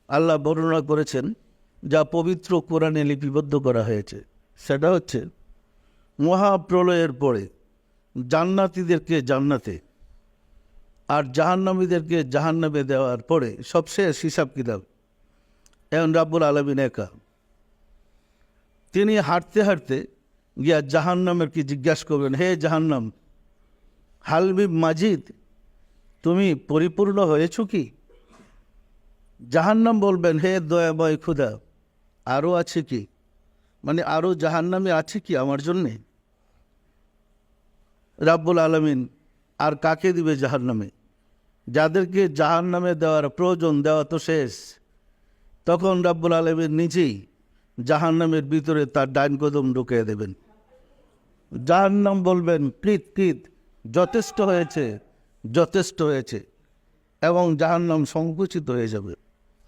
আল্লাহ বর্ণনা করেছেন, যা পবিত্র কোরআনে লিপিবদ্ধ করা হয়েছে। সেটা হচ্ছে মহাপ্রলয়ের পরে জান্নাতীদেরকে জান্নাতে আর জাহান্নামীদেরকে জাহান্নামে দেওয়ার পরে সবশেষ হিসাব কিতাব। এখন রাব্বুল আলামিন একা, তিনি হাঁটতে হাঁটতে গিয়া জাহান্নামের কি জিজ্ঞাসা করবেন, হে জাহান্নাম, হালবি মাজিদ, তুমি পরিপূর্ণ হয়েছ কি? জাহান্নাম বলবেন, হে দয়াময় খুদা, আরও আছে কি? মানে আরও জাহান্নামে আছে কি আমার জন্যে? রাব্বুল আলামিন আর কাকে দিবে জাহান্নামে? যাদেরকে জাহান্নামে দেওয়ার প্রয়োজন, দেওয়া তো শেষ। তখন রাব্বুল আলামিন নিজেই জাহান্নামের ভিতরে তার ডাইন কদম ঢুকিয়ে দেবেন। জাহান্নাম বলবেন, কৃত কৃত, যথেষ্ট হয়েছে, যথেষ্ট হয়েছে, এবং জাহান্নাম সংকুচিত হয়ে যাবে।